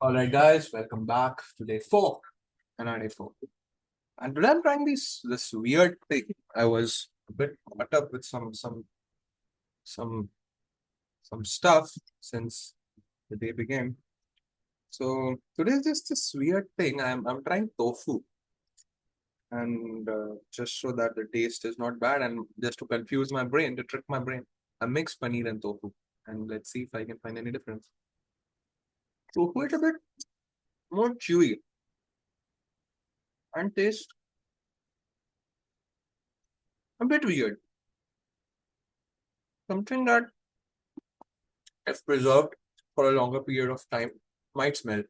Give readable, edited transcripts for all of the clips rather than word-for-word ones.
All right, guys, welcome back to day four, another day four. And today I'm trying this weird thing. I was a bit caught up with some some stuff since the day began. So today's just this weird thing. I'm trying tofu, and just so that the taste is not bad, and just to confuse my brain, to trick my brain, I mix paneer and tofu, and let's see if I can find any difference. Tofu is a bit more chewy and taste a bit weird. Something that, if preserved for a longer period of time, might smell.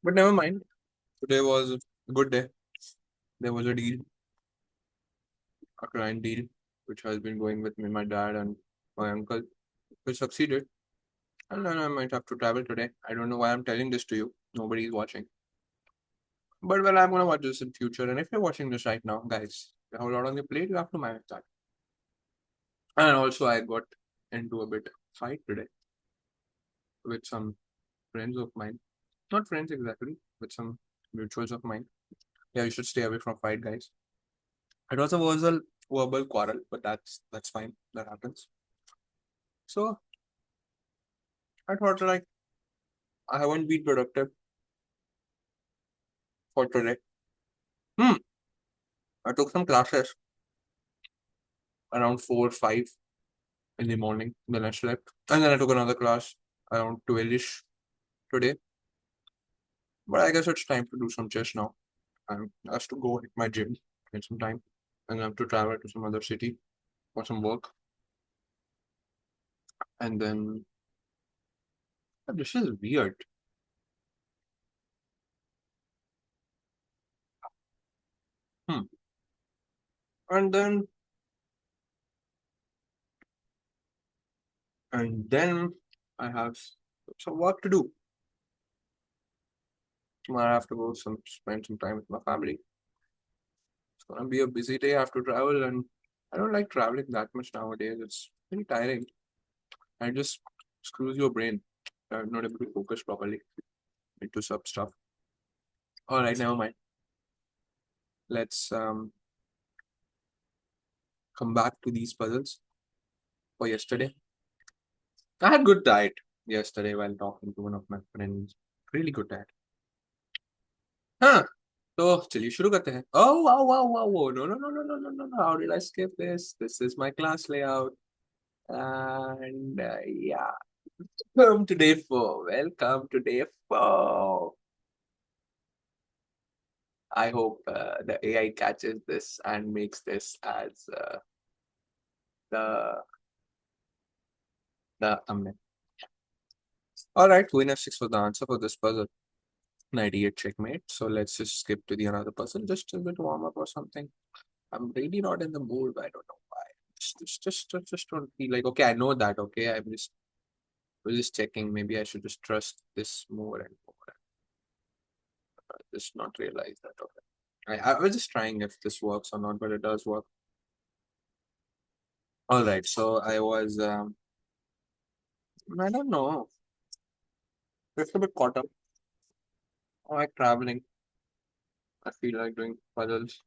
But never mind. Today was a good day. There was a deal, a client deal, which has been going with me, my dad, and my uncle, which succeeded. And then I might have to travel today. I don't know why I'm telling this to you. Nobody is watching. But well, I'm gonna watch this in future. And if you're watching this right now, guys, you have a lot on your plate. You have to manage that. And also, I got into a bit fight today with some friends of mine. Not friends exactly, with some mutuals of mine. Yeah, you should stay away from fight, guys. It was a verbal quarrel, but that's fine. That happens. So I thought like I haven't been productive for today. Hmm. I took some classes around 4 5 in the morning. Then I slept, and then I took another class around 12ish today. But I guess it's time to do some chess now. I have to go hit my gym in some time, and I have to travel to some other city for some work. And then this is weird. Hmm. And then and then I have some work to do. Tomorrow I have to go spend some time with my family. It's gonna be a busy day. I have to travel, and I don't like traveling that much nowadays. It's very tiring. And it just screws your brain. I'm not able to focus properly into sub stuff. All right, never mind. Let's come back to these puzzles for yesterday. I had good diet yesterday while talking to one of my friends. Really good diet. हाँ, तो चलिए शुरू करते हैं. Oh, wow, wow, wow, wow. No, no, no, no, no, no, no, no. How did I skip this? This is my class layout. And yeah, welcome to day four. Welcome to day four. I hope the AI catches this and makes this as the thumbnail. All right, queen f6 was the answer for this puzzle. 98 checkmate. So let's just skip to the another puzzle. Just a bit warm up or something. I'm really not in the mood. I don't know why. Just don't feel like okay. I know that. Okay, was just checking. Maybe I should just trust this more and more. Just not realize that. Okay, I was just trying if this works or not, but it does work. All right. So I was I don't know. Just a bit caught up. I like traveling. I feel like doing puzzles.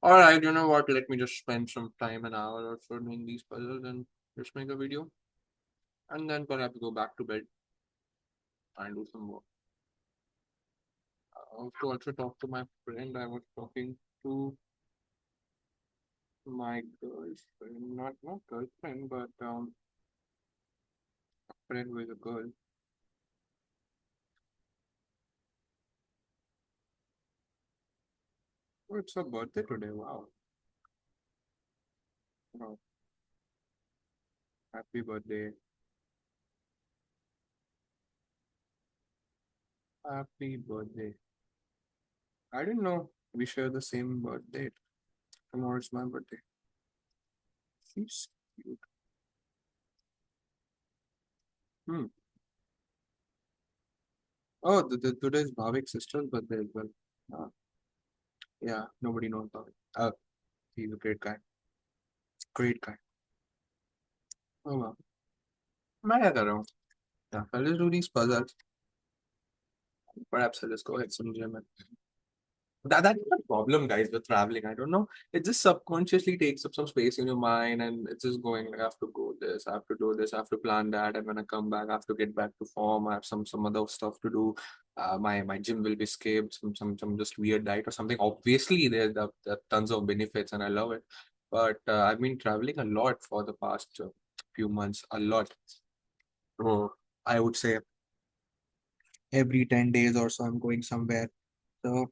All right. You know what? Let me just spend some time, an hour or so doing these puzzles, and just make a video, and then perhaps go back to bed and do some work. I have to also talk to my friend. I was talking to my girlfriend, not girlfriend, but a friend with a girl. Oh, it's her birthday today. Wow. Wow. Happy birthday. Happy birthday. I didn't know we share the same birthday. Tomorrow is my birthday. She's cute. Hmm. Oh, today's Bhavik's sister's birthday as well. Uh, yeah, nobody knows Bhavik. He's a great guy. Great guy. Oh, wow. मैं क्या कर रहा हूँ? Yeah, let's do these puzzles. Perhaps I'll just go hit some gym. That's the problem, guys, with traveling. I don't know. It just subconsciously takes up some space in your mind, and it's just going like, I have to go this, I have to do this, I have to plan that, and when I come back, I have to get back to form. I have some other stuff to do. My gym will be skipped. Some just weird diet or something. Obviously, there are tons of benefits, and I love it. But I've been traveling a lot for the past few months. A lot. So I would say every 10 days or so, I'm going somewhere. So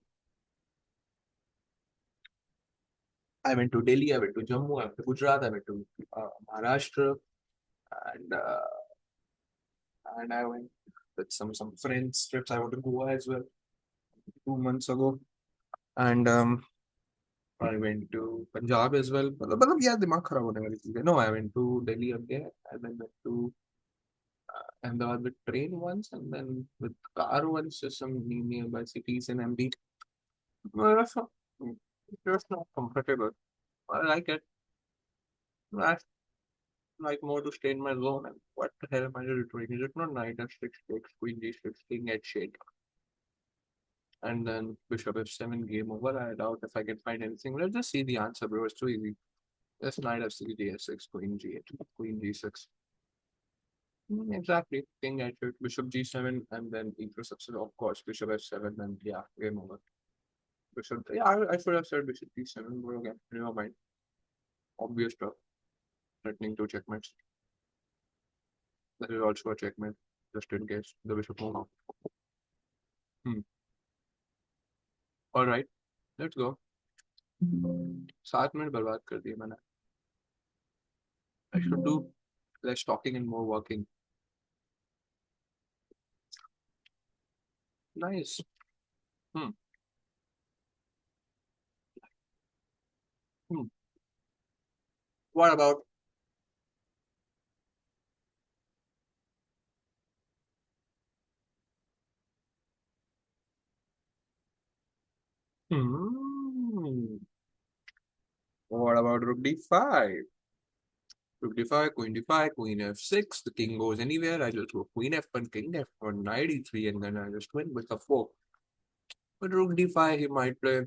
I went to Delhi, I went to Jammu, I went to Gujarat, I went to Maharashtra, and uh, and I went with some friends trips. I went to Goa as well 2 months ago, and I went to Punjab as well. मतलब यार दिमाग खराब होने वाली चीज़ है. No, I went to Delhi again, and then went to Ahmedabad with train once, and then with car once, just some nearby cities in MP. Well, that's not comfortable. I like it. I like more to stay in my zone. And what the hell am I really doing? Is it not knight and six takes queen d6 king at shake and then bishop f7 game over? I doubt if I can find anything. Let's just see the answer, bro. It's too easy. Just knight f6 d6 queen g8 queen g6. Exactly. King h8 bishop g7 and then equal success. Of course, bishop f7 and yeah, game over. Bishop. Yeah, I should have said bishop d7, but okay, never mind. Obvious stuff. Threatening to checkmate. That is also a checkmate, just in case the bishop move out. Hmm. All right, let's go. 7 minute बर्बाद कर दिए मैंने. I should do less talking and more working. Nice. Hmm. Hmm. What about? Hmm. What about rook d5? Rook d5, queen d5, queen f6. The king goes anywhere. I just go queen f1, king f1, knight e3, and then I just win with a 4. But rook d5, he might play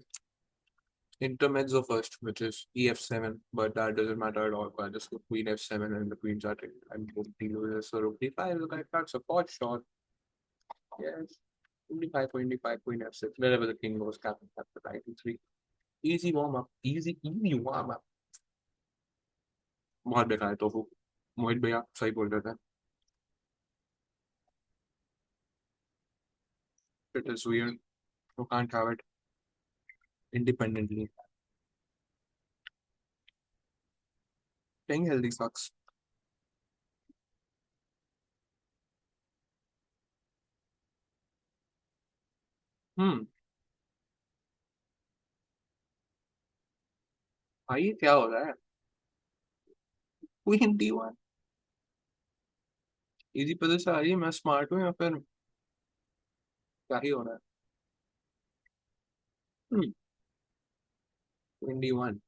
intermezzo first, which is ef7, but that doesn't matter at all. I just go queen f7 and the queens are taken. I'm going to lose. So rook d5 is the correct answer. For sure. Yes. Queen d5, queen d5, queen f6. Wherever the king goes, captain, captain, knight e3. Easy warm up. Easy warm up. बहुत बेकार है tofu. मोहित भैया सही बोल रहे थे. It is weird. You can't have it independently. Staying healthy sucks. Hmm. भाई ये क्या हो रहा है? Queen d1. इजी पोजीशन आ रही है. मैं स्मार्ट हूँ या फिर क्या ही हो रहा है? Queen d1.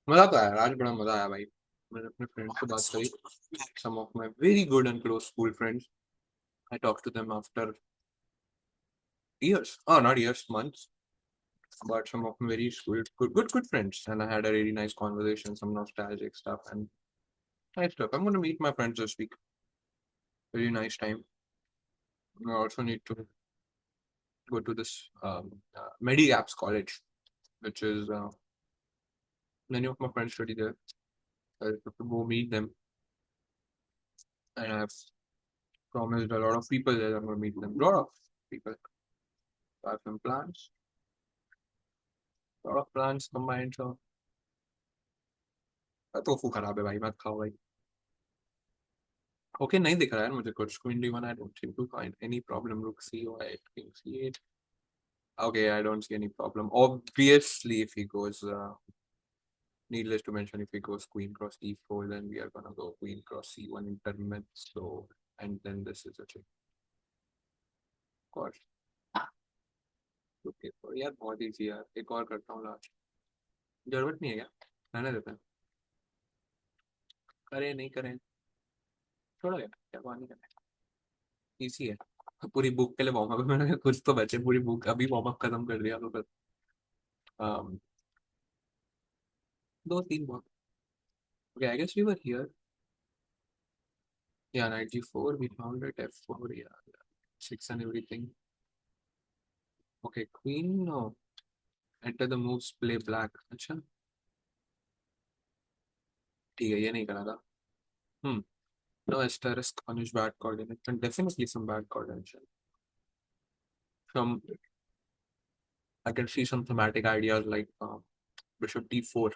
मजा तो आया. आज बड़ा मजा आया भाई. मैंने अपने फ्रेंड्स से बात करी. Some of my very good and close school friends. I talked to them after years. Oh, not years, months. But some of my very good friends. And I had a really nice conversation, some nostalgic stuff, and nice stuff. I'm going to meet my friends this week. Very nice time. I also need to go to this Apps college, which is many of my friends study there. I have to go meet them, and I've promised a lot of people that I'm going to meet them. A lot of people. So I have some plans. A lot of plans combined. So tofu खराब है भाई. मत खाओ भाई. Okay नहीं दिख रहा है मुझे कुछ. Queen d1 I don't seem to find any problem. Rook c8, king c8. Okay, I don't see any problem. Obviously, if he goes, needless to mention, if he goes queen cross e4, then we are gonna go queen cross c1 intermezzo, and then this is a check. Of course. Okay, तो यार बहुत easy यार. एक और करता हूँ last. जरूरत नहीं है क्या? रहने देते हैं. करें नहीं करें. छोड़ो यार. क्या बात नहीं करना. Easy है. पूरी बुक के लिए वार्म अप मैंने कहा, कुछ तो बचे, पूरी बुक अभी वार्म अप खत्म कर दिया तो फिर um, दो तीन बहुत। Okay, I guess we were here. Yeah, knight g4, we found it, f4, yeah, yeah. Six and everything. Okay, queen, no. Enter the moves, play black. अच्छा, ठीक है, ये नहीं करा था. Hmm. No asterisk punish bad coordination. Definitely some bad coordination. Some, I can see some thematic ideas like bishop d4,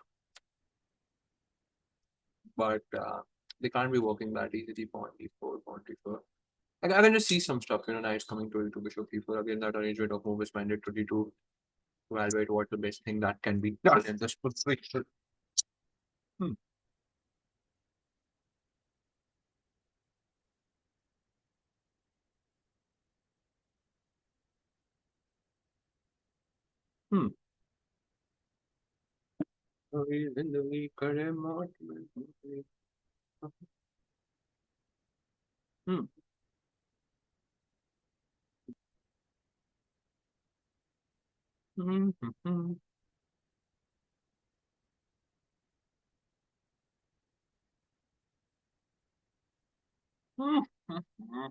but they can't be working that easily. Pawn d4, pawn d4. I can just see some stuff, knights coming to bishop d4. Again, that arrangement of move is minded to d2 to evaluate what the best thing that can be done in this position. Hmm. Hmm. Hmm. Hmm. Hmm. Hmm. Hmm.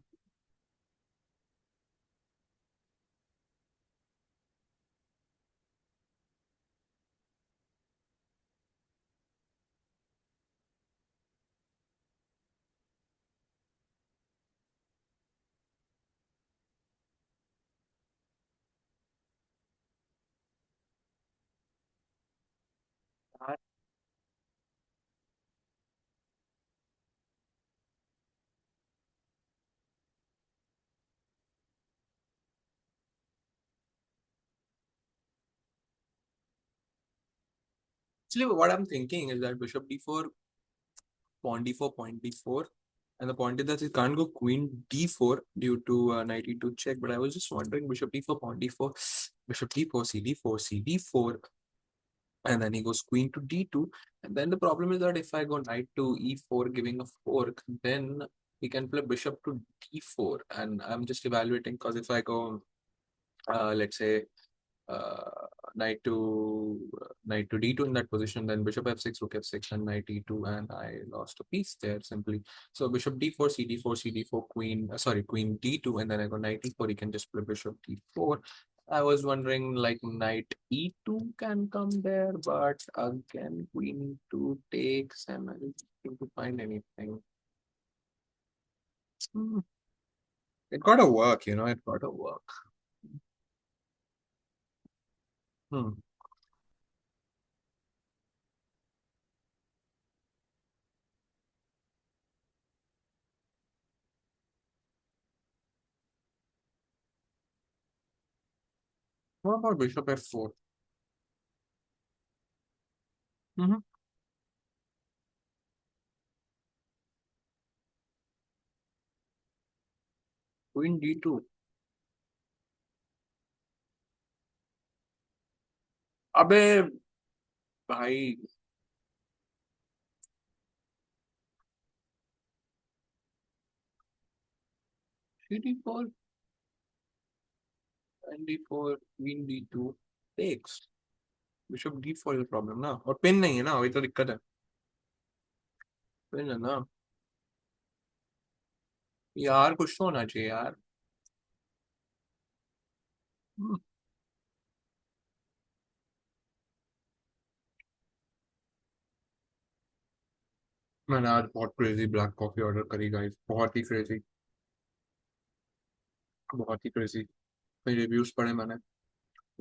Actually, what I'm thinking is that bishop d4, pawn d4, pawn d4, and the point is that it can't go queen d4 due to knight e2 check. But I was just wondering bishop d4, pawn d4, bishop d4, cd4, cd4, and then he goes queen to d2. And then the problem is that if I go knight to e4, giving a fork, then he can play bishop to d4. And I'm just evaluating because if I go, let's say, uh, knight to d2 in that position, then bishop f6, rook f6, and knight e2, and I lost a piece there simply. So bishop d4, cd4, cd4, queen, sorry, queen d2, and then I go knight e4. He can just play bishop d4. I was wondering like knight e2 can come there, but again queen e2 takes, and I didn't seem to find anything. Hmm. It gotta work, it gotta work. Hmm. What about bishop f4? Mm-hmm. Queen d2. अबे भाई, cd4 and d4 queen d2 takes. bishop d4 is a problem ना, और pin नहीं है ना, वही तो दिक्कत है. पिन है ना यार, कुछ तो होना चाहिए यार. Hmm. मैंने आज बहुत क्रेजी ब्लैक कॉफी ऑर्डर करी गाइस, बहुत ही क्रेजी, बहुत ही क्रेजी. कई रिव्यूज पढ़े मैंने,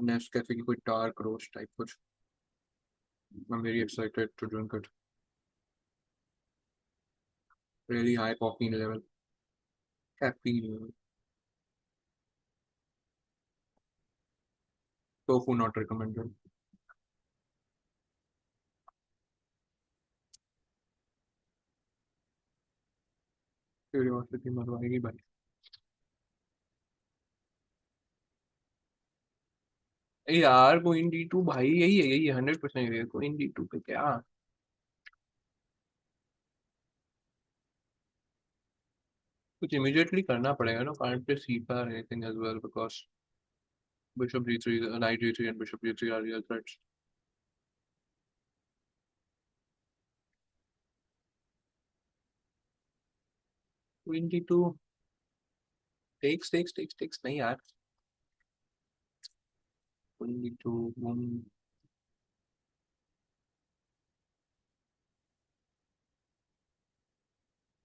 नेस्ट कैफे की कोई डार्क रोस्ट टाइप कुछ. I'm very excited to drink it. Really high caffeine level. Caffeine level. Tofu not recommended. Curiosity मरवाएगी भाई. ए यार क्वीन डी टू भाई, यही है 100% यही है क्वीन डी टू पे क्या. कुछ immediately करना पड़ेगा ना. Can't play c5 or anything as well because bishop g3, knight g3 and bishop g3 are real threats. Queen d2 takes नहीं यार. Queen d2 boom.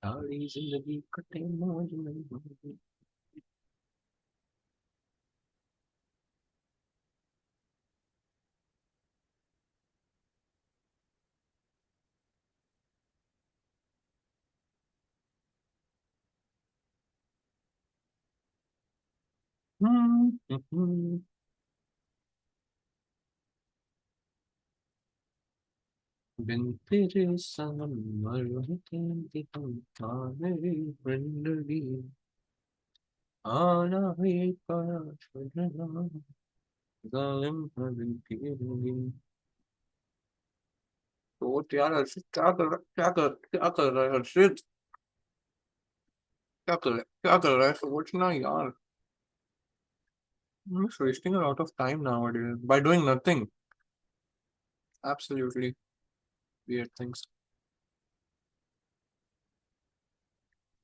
सारी जिंदगी कटे मौज में. बिन तेरे संग मरते दिखाने जिंदगी आना ही पड़ा सजना जालिम है दिल की रंगीन. तो यार हर्षित क्या कर रहा है हर्षित. क्या कर रहा है सोचना यार. I'm just wasting a lot of time nowadays by doing nothing. Absolutely weird things.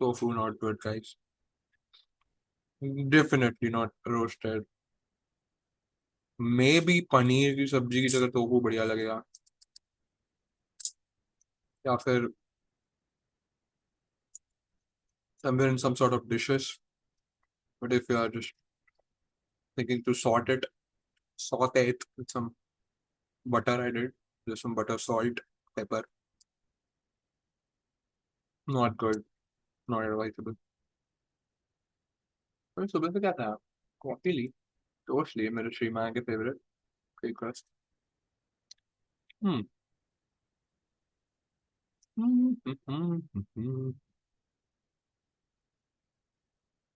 Tofu not good, guys. Definitely not roasted. Maybe paneer की सब्जी की जगह टोफू बढ़िया लगेगा. या फिर somewhere in some sort of dishes. But if you are just thinking to saute it with some butter, I did. Just some butter, salt, pepper. Not good. Not advisable. तो सुबह से क्या था. कॉफी ली. Toast लिए मेरे श्रीमान के favourite. Quick crust. Hmm.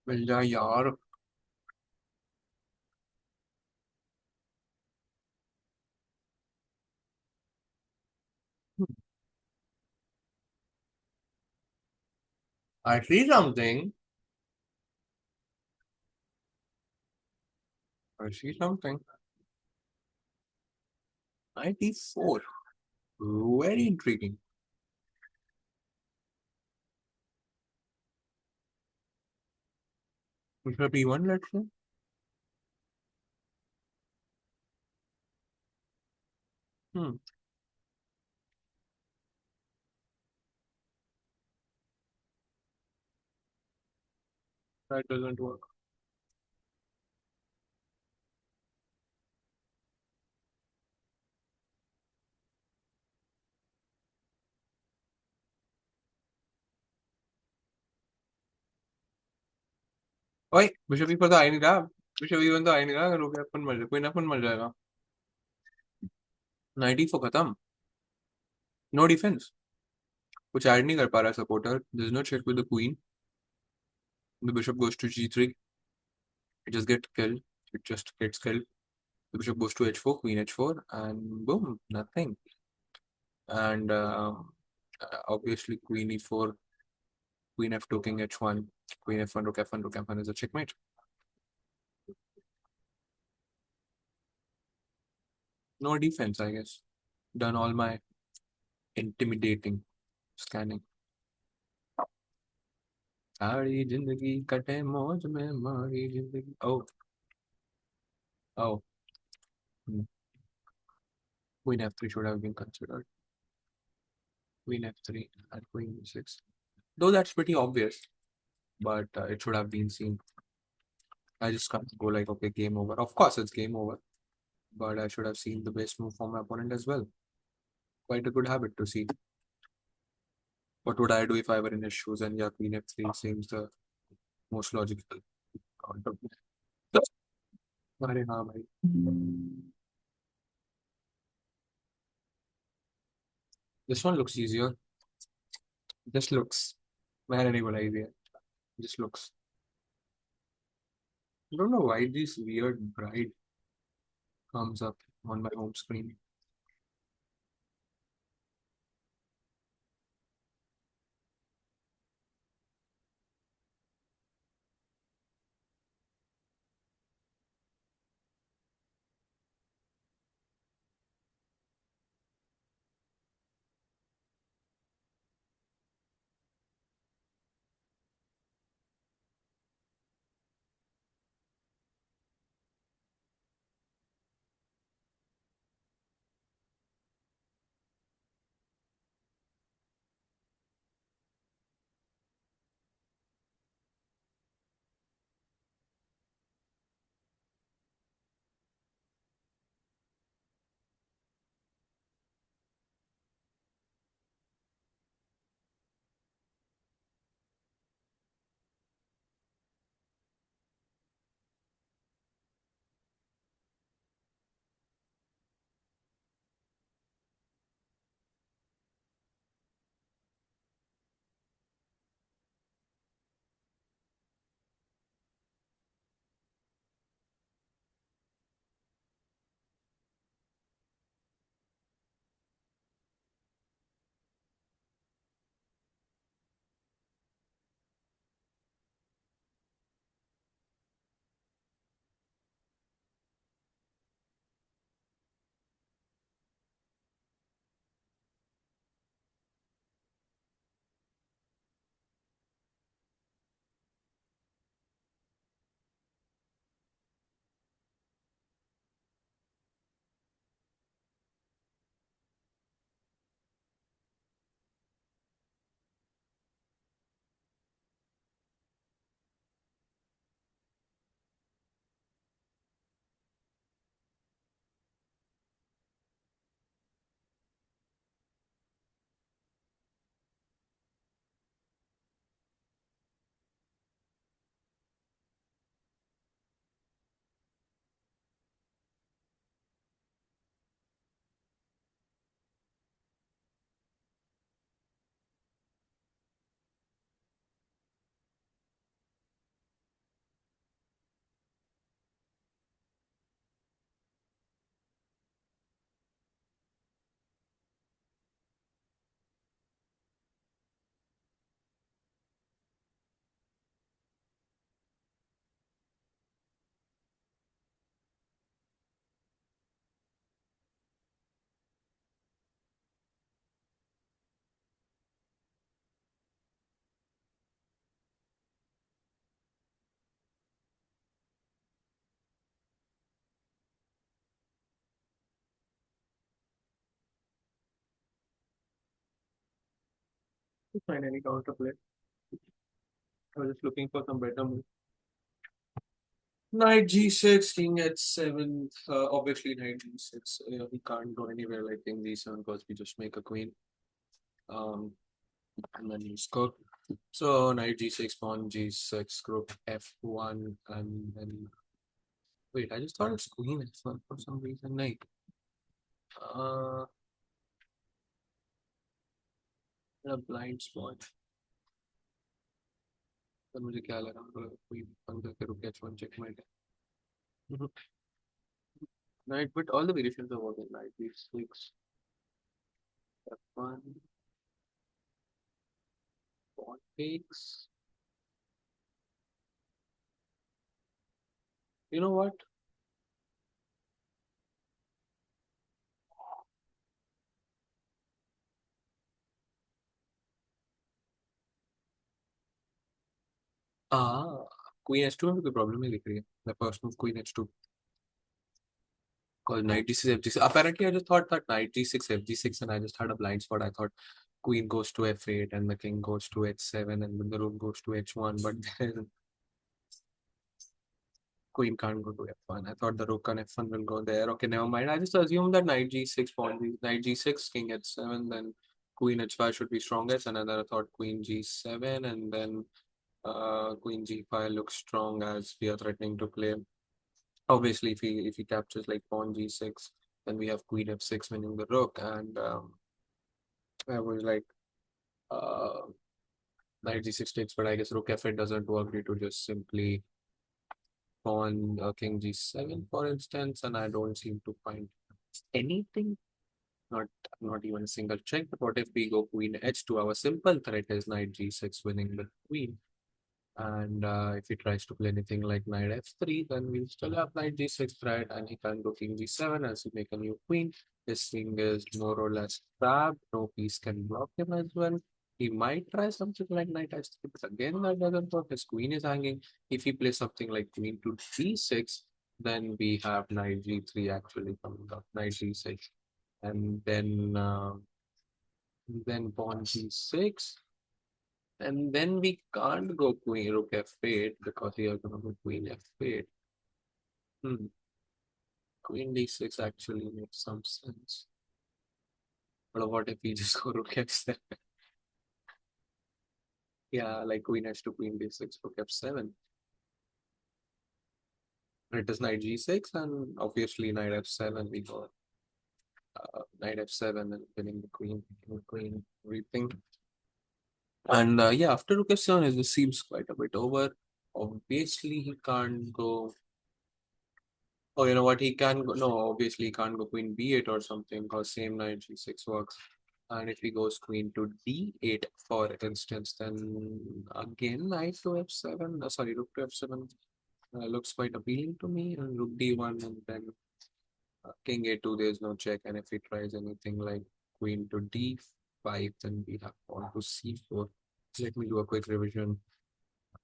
मिल जाए यार. I see something. I see something. 94. Very intriguing. Bishop e1, let's say. Hmm. That doesn't work. ओए बिशप e4 तो आ ही नहीं रहा. बिशप e1 तो आ ही नहीं रहा. अगर हो गया अपन मर जाए. कोई ना अपन मर जाएगा. 94 खत्म. No defence. कुछ ऐड नहीं कर पा रहा supporter. There is no check with the queen. The bishop goes to g3. It just gets killed. It just gets killed. The bishop goes to h4, queen h4, and boom, nothing. And obviously queen e4, queen f2, king h1, queen f1, rook f1, rook f1 is a checkmate. No defense, I guess. Done all my intimidating scanning. सारी जिंदगी कटे मौज में मारी जिंदगी. Oh, oh. Hmm. Queen f3 should have been considered. Queen f3 and queen e6. Though that's pretty obvious, but it should have been seen. I just can't go like, okay, game over. Of course, it's game over, but I should have seen the best move from my opponent as well. Quite a good habit to see. What would I do if I were in his shoes? And yeah, queen f3 seems the most logical counter. अरे हाँ भाई. This one looks easier. Just looks. मैंने नहीं बोला easier. Just looks. I don't know why this weird bride comes up on my home screen. Find any counterplay. I was just looking for some better move. Knight G6, King H7. Obviously, Knight G6. We can't go anywhere like King G7 because we just make a queen. Um, and then you score. So Knight G6, Pawn G6, Rook F1, and then wait. I just thought it's Queen F1 for some reason. Like, a blind spot. तो मुझे क्या लगा कोई पंगा के रुक H1 checkmate. Knight, but all the variations are working. Knight B6, F1, Pawn takes. You know what? Ah, Queen H2 में भी कोई problem नहीं दिख रही है. The first move Queen H2. Because Knight D6, F6. Apparently, I just thought that Knight G6, FG6, and I just had a blind spot. I thought Queen goes to F8 and the King goes to H7 and then the Rook goes to H1. But then Queen can't go to F1. I thought the Rook and F1 will go there. Okay, never mind. I just assumed that Knight G6, Pawn G, Knight G6, King H7, then Queen H5 should be strongest. And then I thought Queen G7 and then Queen G5 looks strong as we are threatening to play. Obviously, if he captures like Pawn G6, then we have Queen F6 winning the Rook. And I was like, uh, Knight G6 takes, but I guess Rook F8 doesn't work due to just simply Pawn King G7, for instance, and I don't seem to find anything. Not not even a single check. But what if we go Queen H2? Our simple threat is Knight G6 winning the Queen. And if he tries to play anything like Knight F3, then we'll still have Knight G6 threat, and he can go King G7 as we make a new Queen. This king is more or less trapped. No piece can block him as well. He might try something like Knight H3, but again, that doesn't work. His Queen is hanging. If he plays something like Queen to D6, then we have Knight G3 actually coming up. Knight G6, and then Pawn G6. And then we can't go Queen Rook F8 because we are gonna go Queen F8. Hmm. Queen D6 actually makes some sense. But what if we just go Rook F7? Yeah, like Queen H2, Queen D6, Rook F7. It is Knight G6 and obviously Knight F7. We go Knight F7 and winning the Queen, everything. And yeah, after Rook F7, this seems quite a bit over. Obviously, he can't go. Oh, you know what? He can go. No, obviously, he can't go Queen B8 or something because same Knight G6 works. And if he goes Queen to D8, for instance, then again Knight to F7. Sorry, Rook to F7 looks quite appealing to me. And Rook D1 and then King A2, there's no check. And if he tries anything like Queen to D5, then we have Pawn to C4. Let me do a quick revision.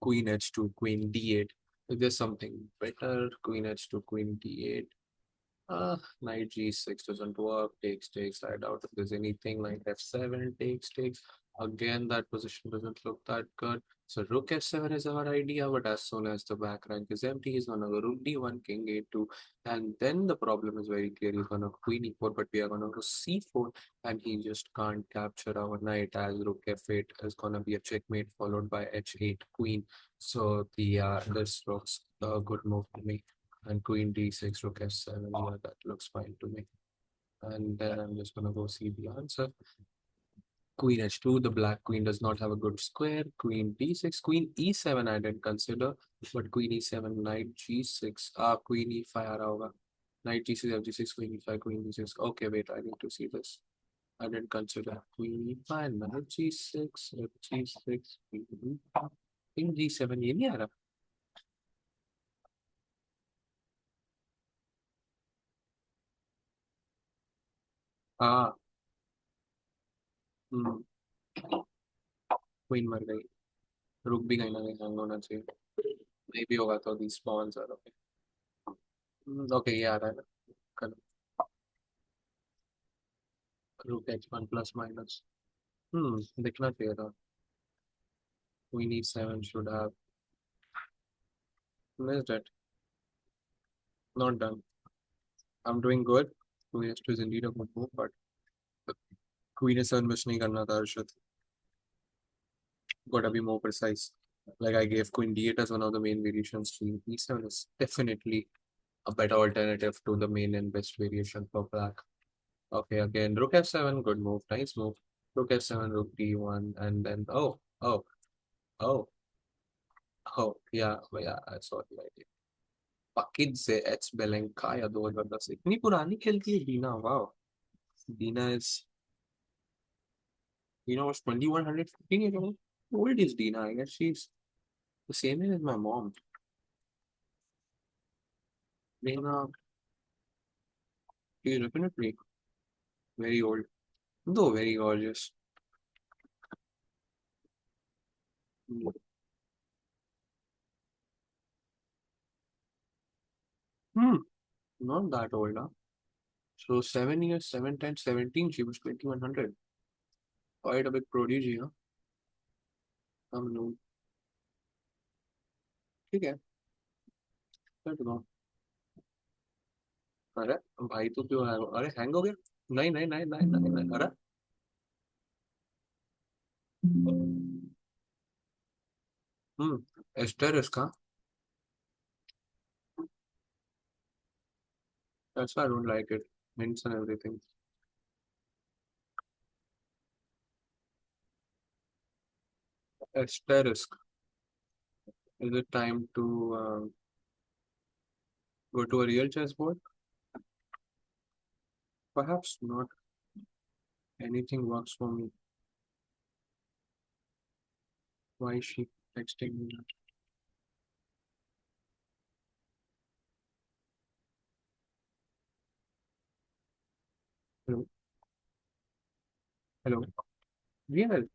Queen H2, Queen D8. If there's something better, Queen H2, Queen D8. Knight G6 doesn't work, takes. I doubt if there's anything. Knight F7 takes. Again, that position doesn't look that good. So Rook F7 is our idea, but as soon as the back rank is empty, he's gonna go Rook D1, King A2, and then the problem is very clear. He's gonna Queen E4, but we are gonna go C4, and he just can't capture our knight as Rook F8 is gonna be a checkmate followed by H8 Queen. So the this looks a good move to me. And Queen D6, Rook F7, yeah, that looks fine to me. And then I'm just gonna go see the answer. Queen H2, the black queen does not have a good square. Queen D6, Queen E7 I didn't consider, but Queen E7, Knight G6, Queen E5 आ रहा होगा. Knight G6, F6, Queen E5, Queen D6. Okay, wait, I need to see this. I didn't consider Queen E5, Knight G6, F6, Queen E5, Queen G7, ये नहीं आ रहा. हाँ, queen मर गई. रुक भी कहीं ना कहीं हैंग होना चाहिए. नहीं भी होगा तो these spawns are okay. Okay, ये आ रहा है ना. कर रुक H1 plus minus. दिखना चाहिए था. Queen e7 should have missed it. Not done. I'm doing good. Queen s2 is indeed a good move, but Queen e7 miss नहीं करना था Harshit. Gotta be more precise. Like I gave Queen d8 as one of the main variations. Queen e7 is definitely a better alternative to the main and best variation for black. Okay, again, Rook f7, good move, nice move. Rook f7, Rook d1, and then oh, yeah, I saw the idea. Pakidze H Belenkaya 2010 इतनी पुरानी खेलती है दीना वाह Dina is was 2115 years old. How old is Dina? I guess she's the same age as my mom. Dina is definitely very old, though very gorgeous. Hmm, not that old, huh? So 7 years, 7, 10, 17, she was 2100. Quite a big prodigy, huh? No. ठीक है कर दो अरे भाई तो क्यों है अरे हैंग हो गया नहीं नहीं नहीं नहीं नहीं नहीं अरे एस्टर इसका that's why I don't like it hints and everything asterisk is it time to go to a real chessboard perhaps not anything works for me why is she texting me hello hello real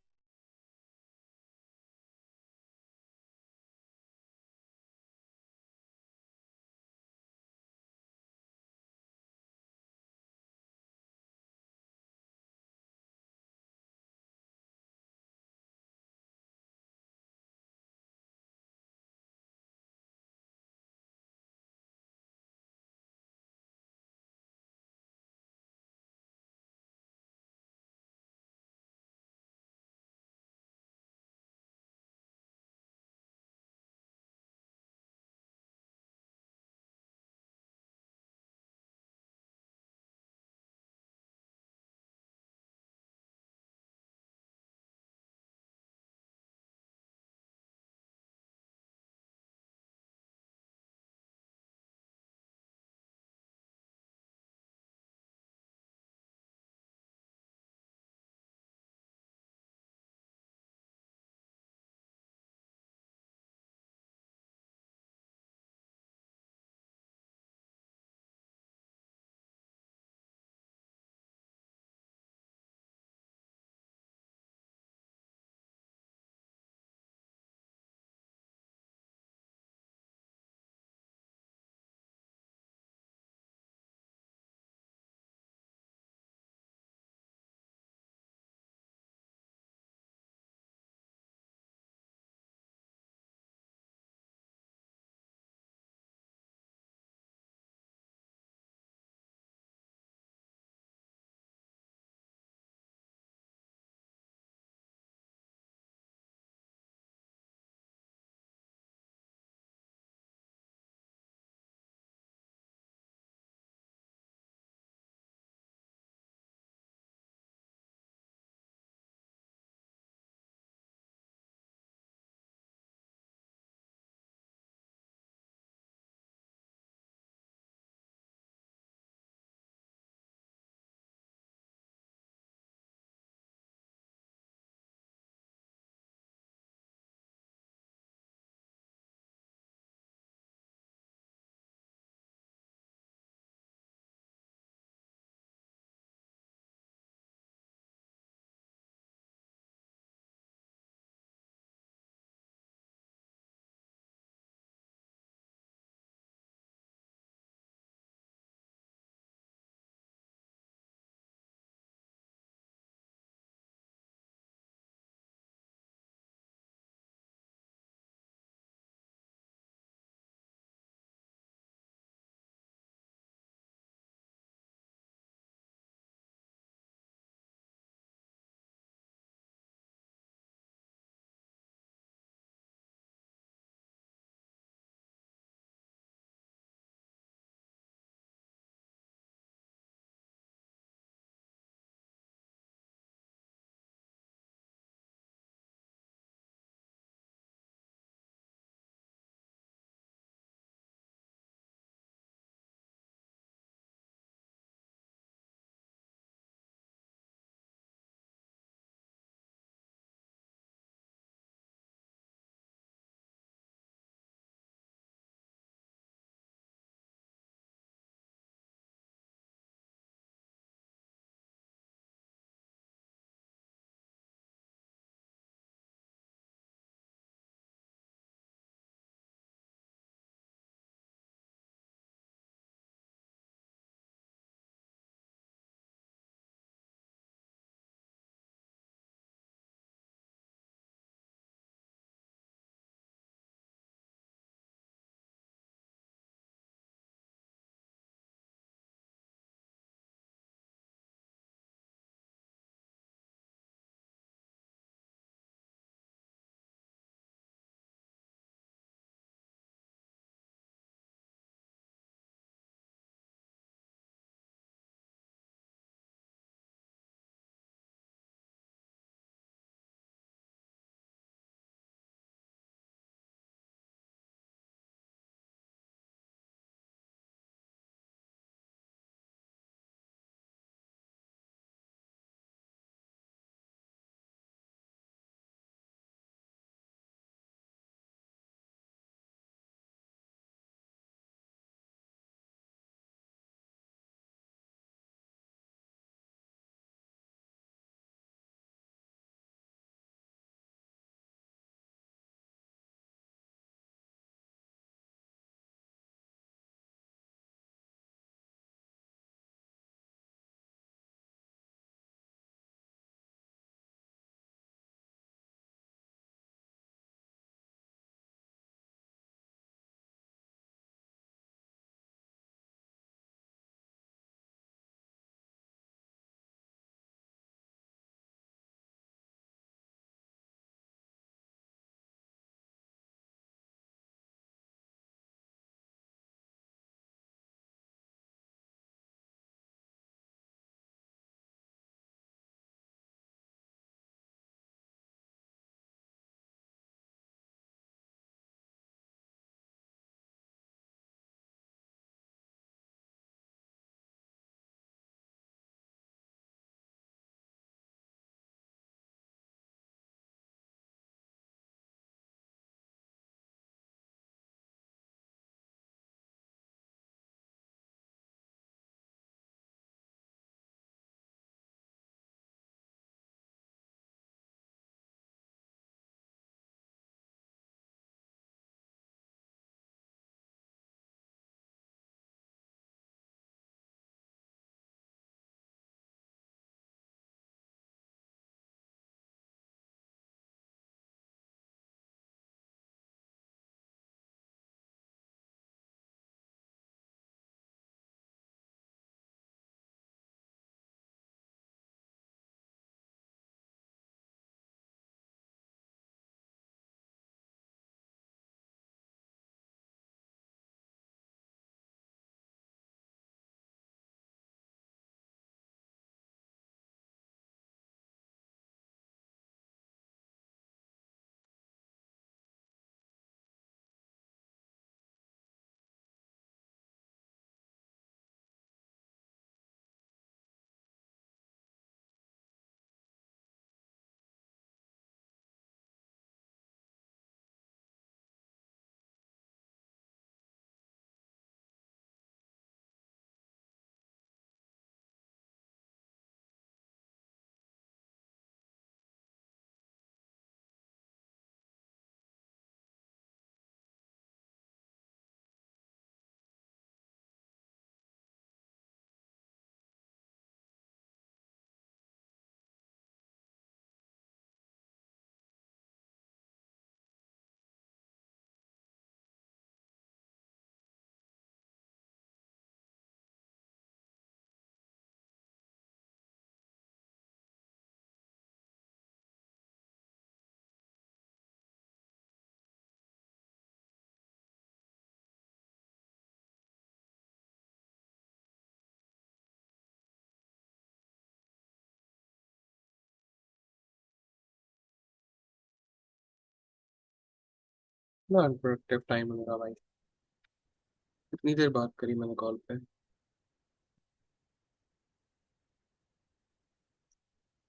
ना unproductive time है मेरा भाई। कितनी देर बात करी मैंने call पे?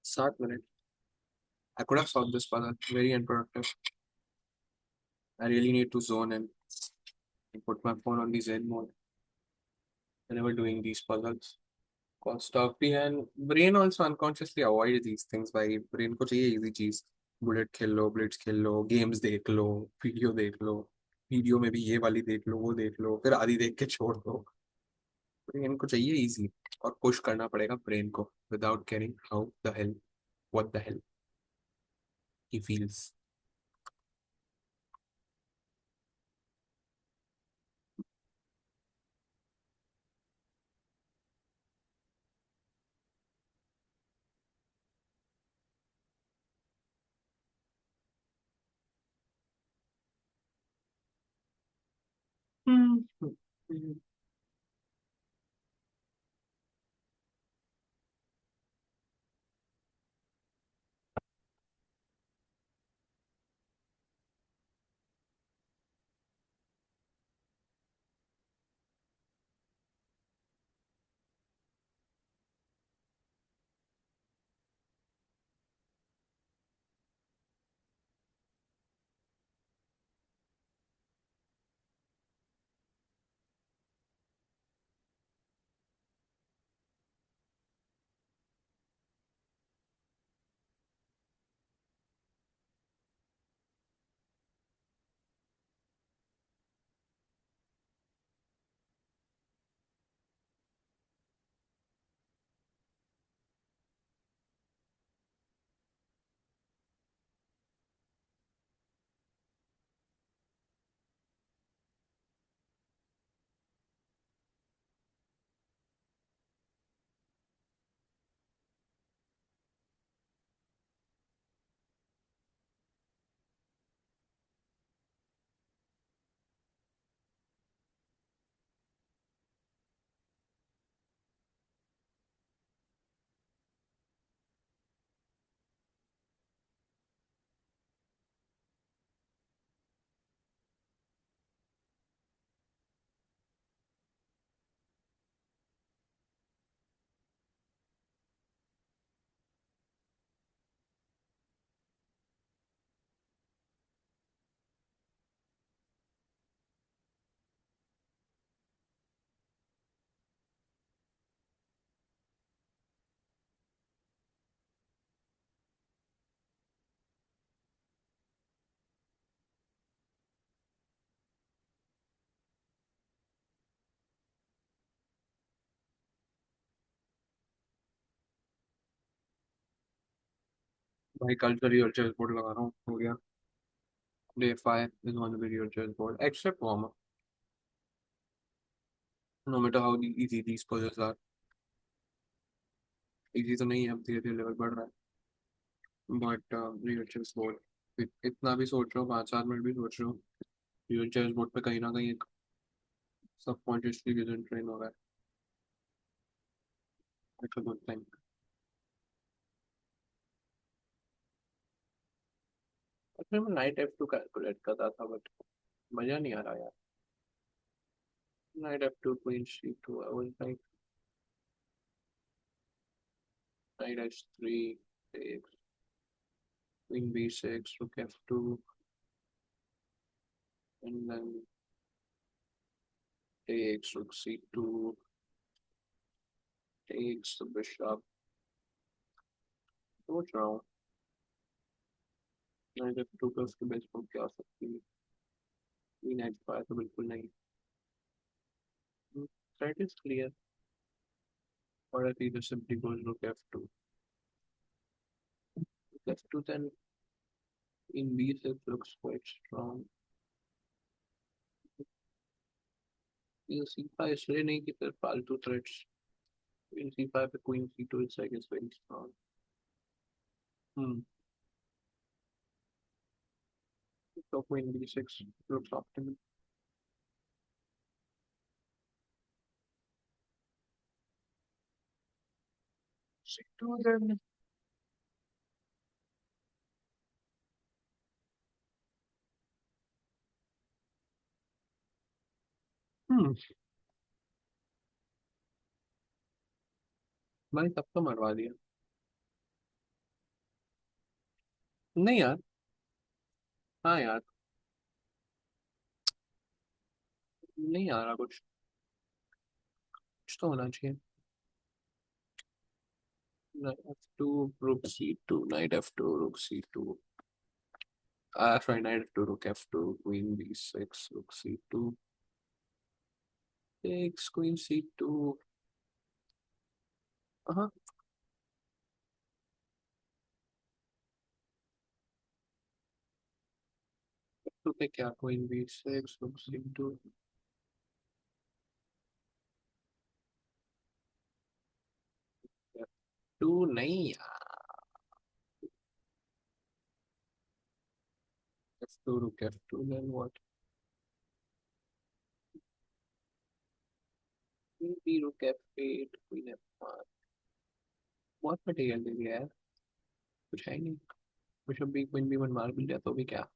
7 minute. I could have solved this puzzle. Very unproductive. I really need to zone in and put my phone on the Zen mode whenever doing these puzzles. Cost of भी है, brain also unconsciously avoid these things भाई। brain को चाहिए easy चीज। Bullet खेल लो, Blitz खेल लो, games देख लो, video देख लो। वीडियो में भी ये वाली देख लो, वो देख लो, फिर आधी देख के छोड़ दो। ब्रेन को चाहिए इजी। और पुश करना पड़ेगा ब्रेन को without caring how the hell, what the hell he feels. भाई कल से रियल चेस बोर्ड लगा रहा हूँ, हो गया। Day 5 is going to be real chess board except warm up. No matter how easy these puzzles are, easy तो नहीं है, अब धीरे धीरे लेवल बढ़ रहा है। बट रियल चेस बोर्ड इतना भी सोच रहा हूँ, 5-4 मिनट भी सोच रहा हूँ। रियल चेस बोर्ड पे कहीं ना कहीं एक सबकॉन्शियसली विजन ट्रेन हो रहा है। It's a good thing. फिर मैं नाइट एफ टू कैलकुलेट कर रहा था बट मजा नहीं आ रहा यार। Knight F two queen C two, I was like knight H three, queen b6, rook f2, and then takes rook c2, takes the bishop. सोच रहा हूँ नाइट f2 पे उसके बेस पर क्या आ सकती है। queen h5 तो बिल्कुल नहीं। Threat is clear, or it either simply goes rook f2. Rook f2 then in b6 looks quite strong. queen c5 इसलिए नहीं कि फिर फालतू थ्रेट्स। queen c5 पे queen c2 is like is very strong. Hmm. So queen b6 looks optimal. c2 then, हम्म। भाई तब तो मरवा दिया। नहीं यार। हाँ यार। नहीं आ रहा कुछ तो होना चाहिए। Knight F2, Rook C2, Knight F2, Rook C2. Sorry, Knight F2, Rook F2, Queen B6, Rook C2, takes Queen C2. हाँ। तो पे क्या Queen B6, Rook C2, F2 नहीं यार। F2, Rook F2, then what? Queen B, Rook F8, Queen F1. बहुत material दे दिया यार। कुछ है ही नहीं। Bishop B queen B one मार भी लिया तो भी क्या।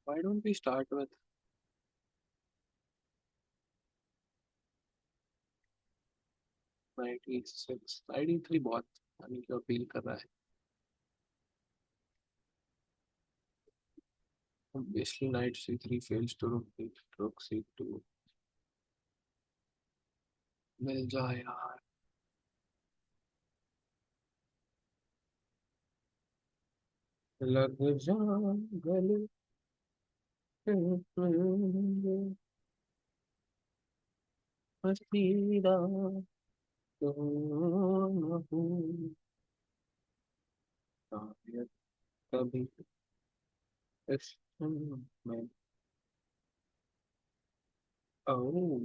Why don't we start with Knight E6? Knight E3 बहुत आने की अपील कर रहा है। Obviously, knight c3 fails to rook c2. मिल जाए यार। लग जा गले पे हसीना तो न हूँ शायद कभी इस में। Oh,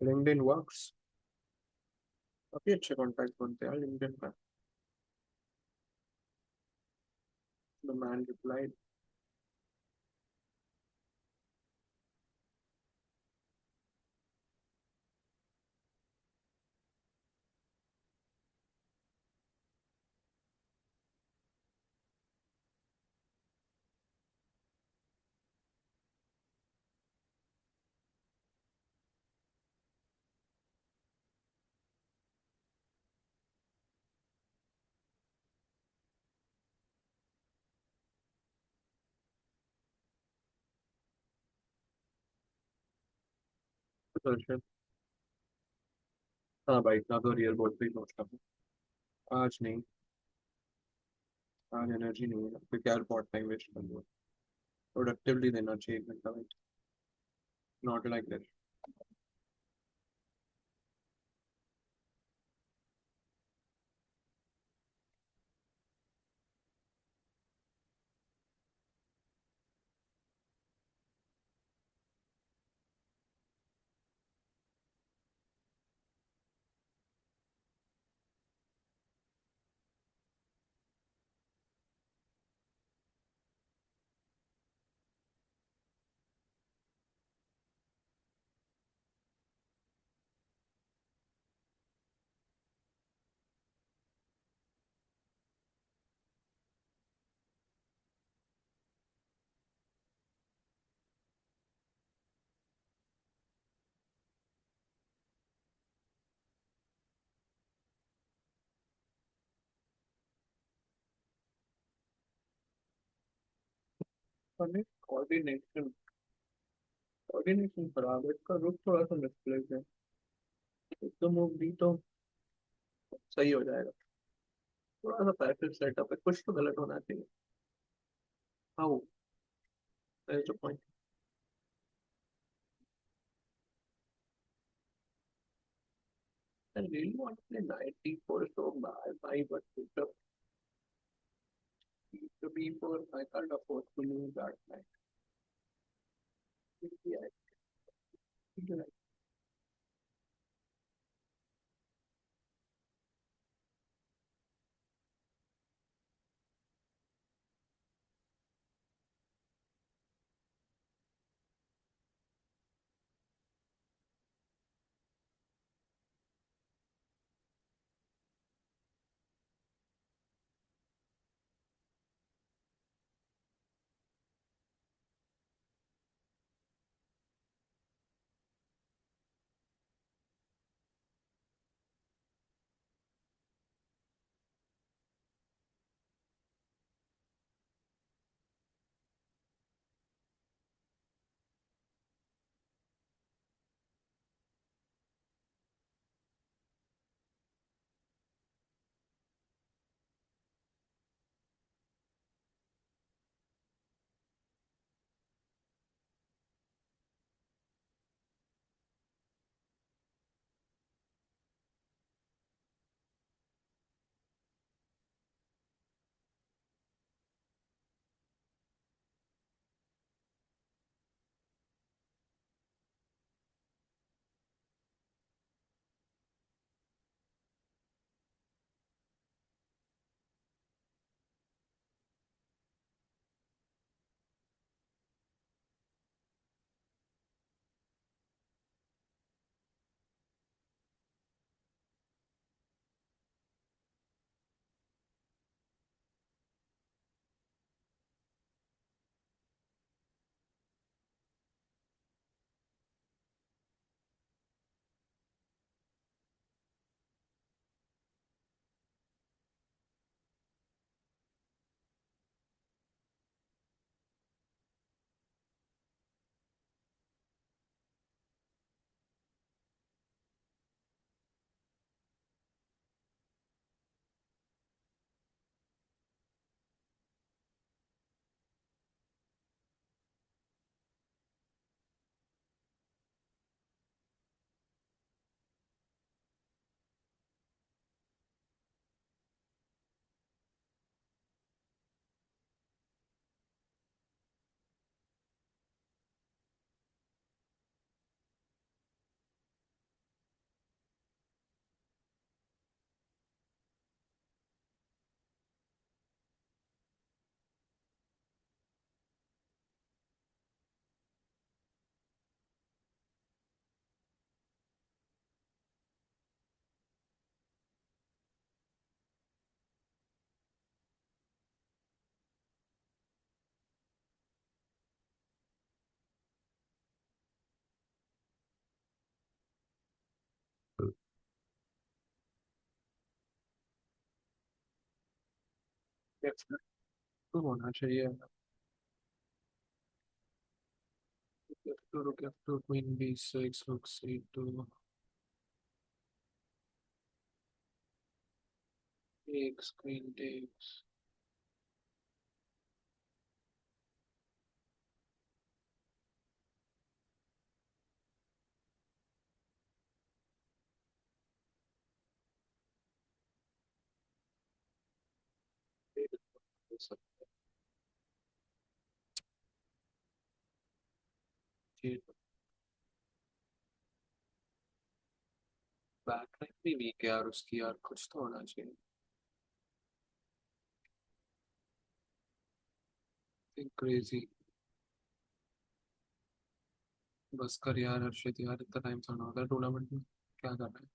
LinkedIn works। काफी अच्छे कॉन्टैक्ट बनते हैं लिंक्डइन पर। The man replied, हर्षित। हाँ भाई इतना तो रियल बोर्ड पे ही सोचता हूँ। आज नहीं। आज एनर्जी नहीं है फिर क्या बहुत टाइम वेस्ट कर लो। प्रोडक्टिवली देना चाहिए 1 घंटा भाई। Not like that. Coordination coordination खराब है इसका रुख थोड़ा सा मिसप्लेस है। एक तो मूव दी तो सही हो जाएगा। थोड़ा सा पैसिव सेटअप है कुछ तो गलत होना चाहिए। How that's the point. I really want to play knight d4 so bad, bhai, but the b4 I can't afford to lose that night. Yeah, I तो होना चाहिए। Rook F2, Queen B6, Rook C2, takes, Queen takes. Backline भी week है यार उसकी, यार कुछ तो होना चाहिए। क्रेजी। बस कर यार हर्षित, यार इतना टाइम थोड़ा होता है टूर्नामेंट में, क्या कर रहा है।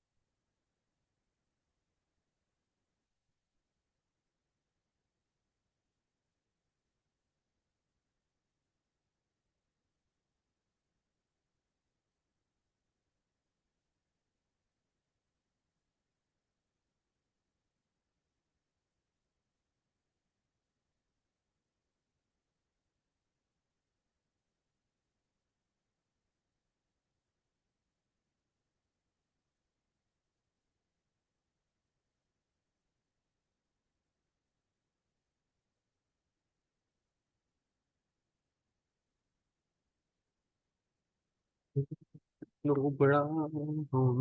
रो बड़ा हूँ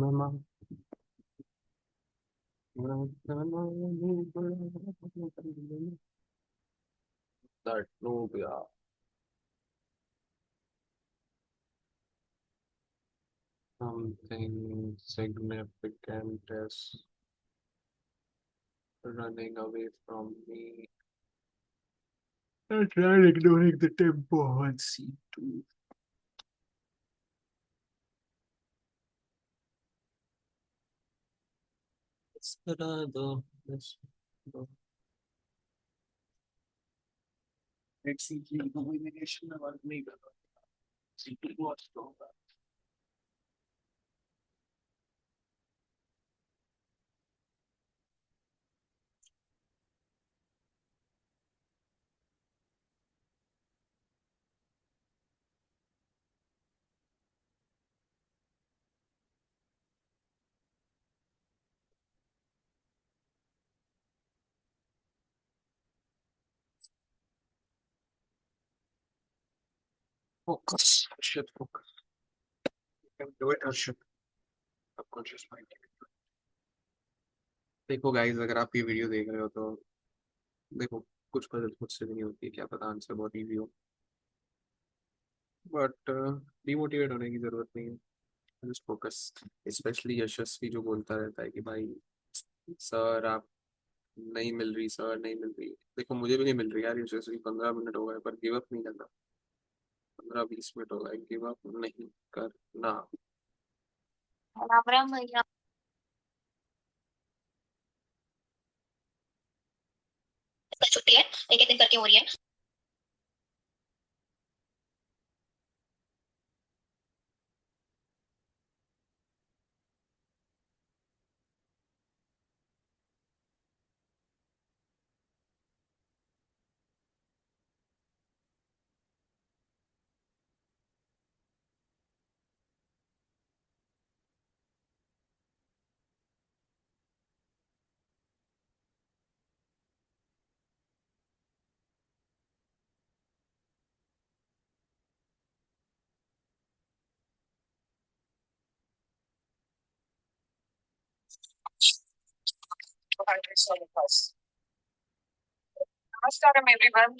मैं माँ, that no yeah, something significant is running away from me. I tried ignoring the tempo on C2. Desperado, desperado. Let's see कि domination में वर्क नहीं कर रहा। C2 बहुत strong है। Focus, Harshit, focus. You can do it, Harshit. Subconscious mind. देखो guys, अगर आप ये वीडियो देख रहे हो तो देखो, कुछ पजल मुझसे भी नहीं होती है, क्या पता आंसर बहुत इजी हो, बट डिमोटिवेट होने की जरूरत नहीं है। Just focus. स्पेशली यशस्वी जो बोलता रहता है कि भाई सर आप नहीं मिल रही, सर नहीं मिल रही। देखो मुझे भी नहीं मिल रही यार यशस्वी, 15 मिनट हो गए, पर गिव अप नहीं करना। 15-20 मिनट हो गए, गिव अप नहीं करना। छुट्टी है, एक एक दिन करके हो रही है। नमस्कार एवरीवन।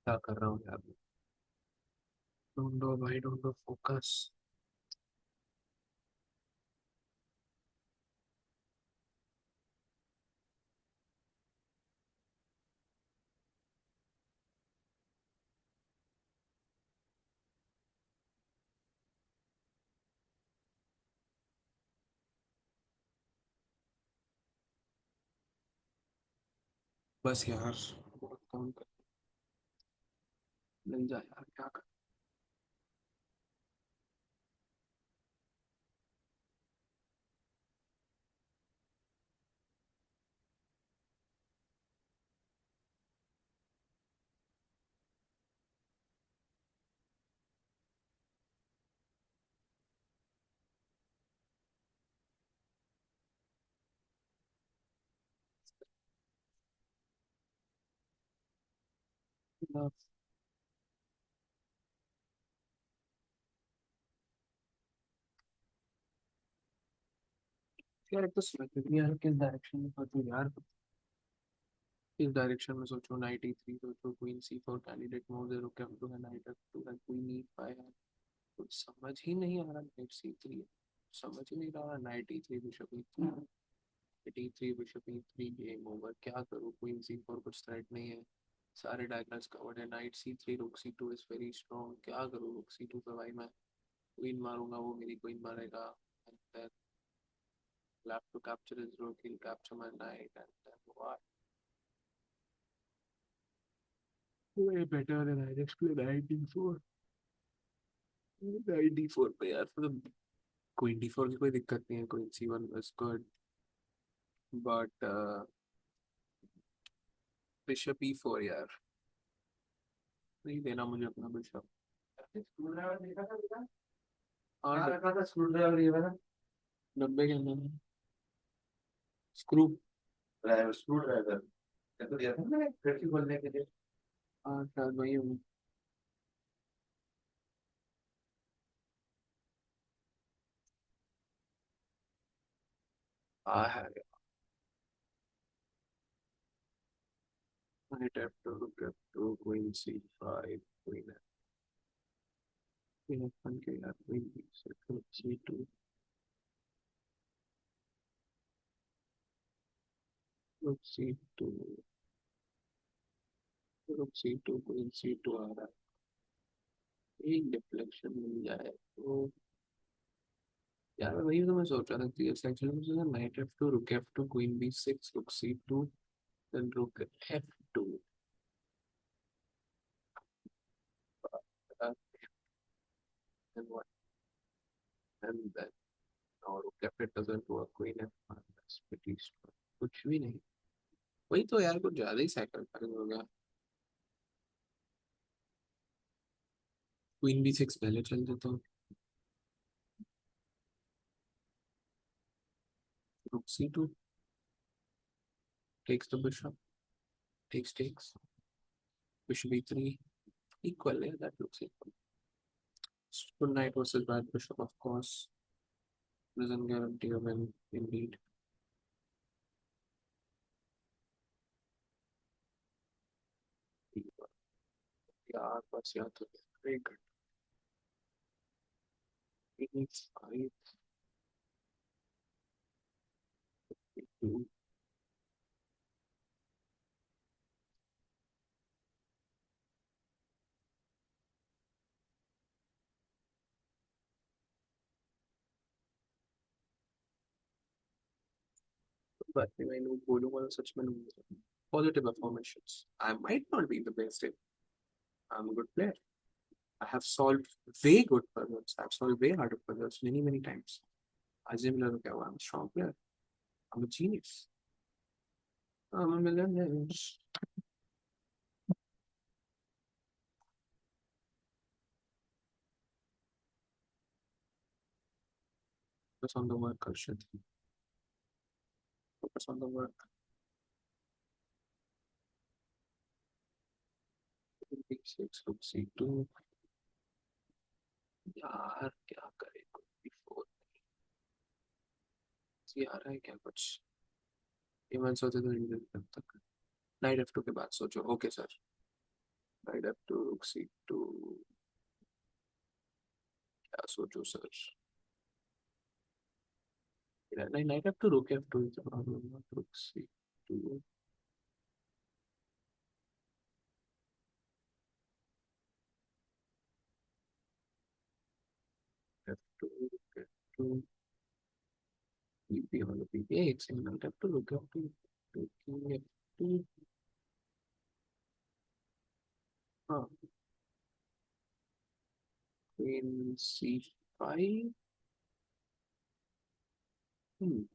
क्या कर रहा हूँ यार, ढूंढो भाई ढूंढो, फोकस। बस यार, बहुत काम कर, मिल जाए यार, क्या कर। Uh, यार एक तो समझ में नहीं आ रहा किस डायरेक्शन में सोचूं यार। इस डायरेक्शन में सोचो नाइट E3 सोचो queen C4 candidate move zero came to है नाइट F2 है क्वीन E5 है। कुछ समझ ही नहीं आ रहा नाइट C3 समझ ही नहीं रहा night E3 bishop E3 E3 bishop E3 game over क्या करूँ क्वीन C4 कुछ थ्रेट नहीं है। सारे डायगोनल्स कवर्ड है नाइट C3 रुक C2 इज वेरी स्ट्रॉन्ग क्या करूँ रुक C2 पे भाई मैं क्वीन मारूंगा वो मेरी क्वीन मारेगा and then I'll have to capture his rook he'll capture my knight and then what way better than I explained knight D4 knight D4 पे यार मतलब क्वीन D4 की कोई दिक्कत नहीं है queen C1 is good but bishop E4 यार नहीं देना मुझे अपना बिशप स्क्रू ड्राइवर देखा था बेटा हाँ रखा था स्क्रू ड्राइवर ये वाला डब्बे के अंदर स्क्रू ड्राइवर स्क्रू ड्राइवर ये तो दिया था ना खिड़की खोलने के लिए हाँ शायद वही हूँ हाँ है knight F2 rook F2 queen C5 queen F F1 के यार queen B6 rook C2 rook C2 rook C2 queen C2 आ रहा है एक डिफ्लेक्शन मिल जाए तो यार वही तो मैं सोच रहा था एक्चुअली मुझे night F2 rook F2 queen B6 rook C2 then rook F2 and what and then no rook F8 doesn't work queen F1 that's pretty strong कुछ भी नहीं वही तो यार कुछ ज्यादा ही सैक्रिफाइस हो गया क्वीन B6 पहले चल देता हूँ rook C2 takes the bishop takes bishop E3 equal yeah that looks equal good knight versus bad bishop of course doesn't guarantee a win indeed यार बस यार तो एक E5 2 but मैं लोग बोलूंगा तो सच में नहीं positive affirmations I might not be the best I'm a good player I have solved way good puzzles I've solved way harder puzzles many times आज ये मिला तो क्या हुआ I'm a strong player I'm a genius I'm a millionaire focus on the work Harshit focus on the work B6 rook C2 यार क्या करे B4 ये आ रहा है क्या कुछ ये मैंने सोचा था तब तक नाइट F2 के बाद सोचो okay sir night F2 rook C2 क्या सोचो सर नहीं night F2 rook F2 is the problem not rook C2 F2 rook F2 BP वाला BP8 से night F2 rook F2 rook F2 हाँ queen C5 hmm.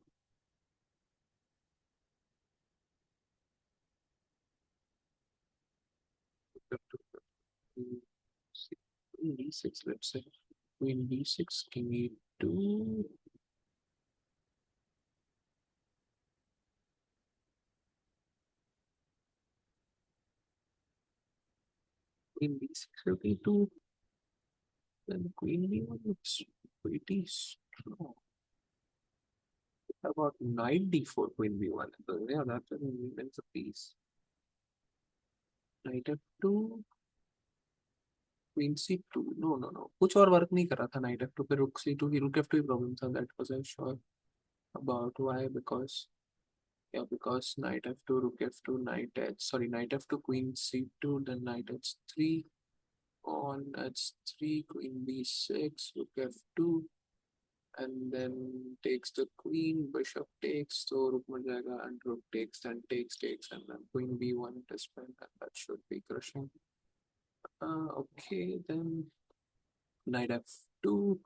F2 queen B6 let's say queen B6 king E2 Queen B6 rook E2, then Queen B1 looks pretty strong. How about Knight D4, Queen B1? So, yeah, that wins a piece. Knight F2, Queen C2. No, no, no. कुछ और work नहीं कर रहा था Knight F2 पे Rook C2 की Rook F2 ही problem था. That was I sure about why because yeah because Knight F2 Rook F2 Knight H sorry Knight F2 Queen C2 then Knight H3 on H3 Queen B6 Rook F2 and then takes the Queen Bishop takes so Rook मर जाएगा and Rook takes then takes and then Queen B1 it is spent and that should be crushing. Okay then Knight F2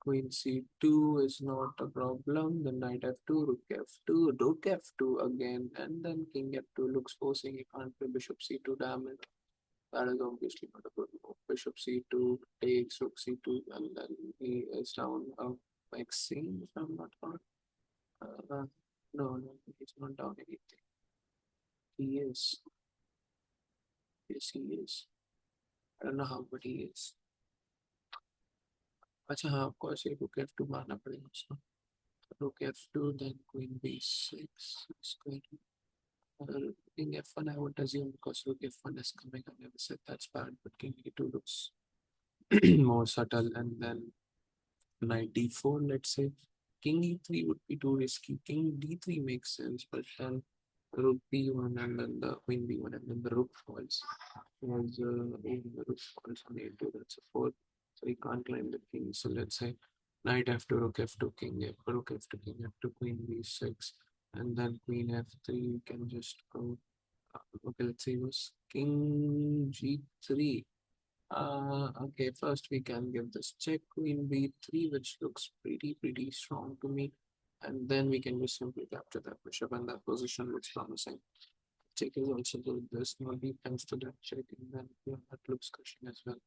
Queen C2 is not a problem. Then Knight F2, Rook F2 again, and then King F2 looks forcing. He can't play Bishop C2 damage. That is obviously not a good move. Bishop C2 takes Rook C2, and then he is down a vaccine, if I'm not wrong. No, he's not down anything. He is. Yes, he is. I don't know how, but he is. अच्छा हाँ, of course ये Rook F2 मारना पड़ेगा उसको. Rook F2, then Queen B6. King F1, I would assume because Rook F1 is coming. I never said that's bad, but King E2 looks more subtle. And then Knight D4, let's say. King E3 would be too risky. King D3 makes sense, but then Rook B1 and then the Queen B1 and then the Rook falls. Because the Rook falls on A2, that's a 4. So he can't climb the King. So let's say Knight F2, Rook F2, King F, Rook F2, King F2, Queen B6, and then Queen F3. You can just go. Okay, let's see. It was King G3. Okay, first we can give this check Queen B3, which looks pretty strong to me. And then we can just simply capture that bishop, and that position looks promising. Check is also good. There's no defense to that check, and then yeah, that looks crushing as well.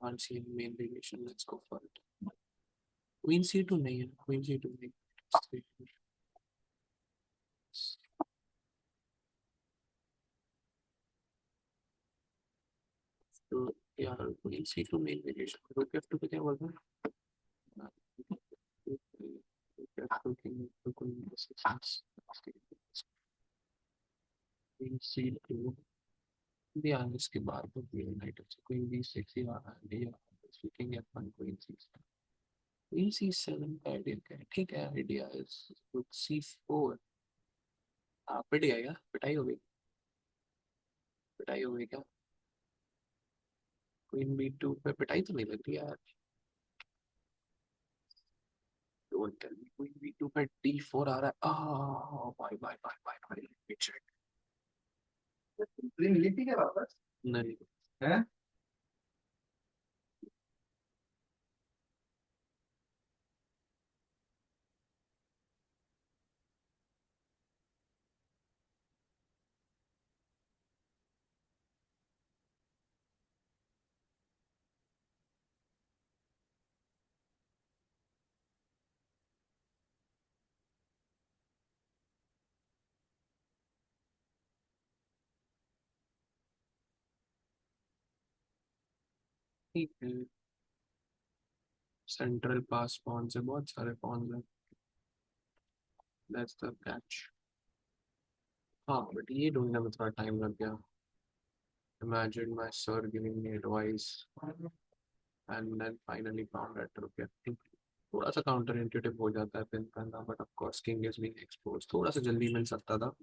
Can't see any main variation. Let's go for it. Queen C2 nahi hai. Queen C2 nahi. So yeah, Queen C2 main variation. Rook F2 पे क्या बोल रहा है? Queen C2. Yeah, इसके बाद तो Queen Knight Queen B6 ही आ रहा है. Yeah, King F1 Queen C7. Queen C7 का आइडिया क्या है? ठीक है, आइडिया is Rook C4. पिट गया क्या? पिटाई हो गई? पिटाई हो गई क्या? Queen B2 पे पिटाई तो नहीं लग रही यार. Don't tell me Queen B2 पे D4 आ रहा है. Oh, bye. Let me check. मिली थी क्या वापस? नहीं. है? ठीक है. सेंट्रल पास पॉन से बहुत सारे पॉन्स हैं. That's the catch. हाँ, but ये ढूंढने में थोड़ा टाइम लग गया. Imagine my sir giving me advice and then finally found that okay, थोड़ा सा काउंटर इंट्यूटिव हो जाता है पिन करना, but of course king is being expose. थोड़ा सा जल्दी मिल सकता था,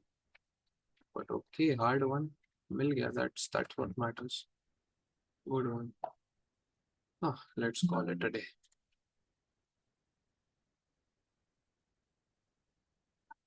बट ओके, हार्ड वन मिल गया. That's what matters. Good one. हाँ, let's call it a day.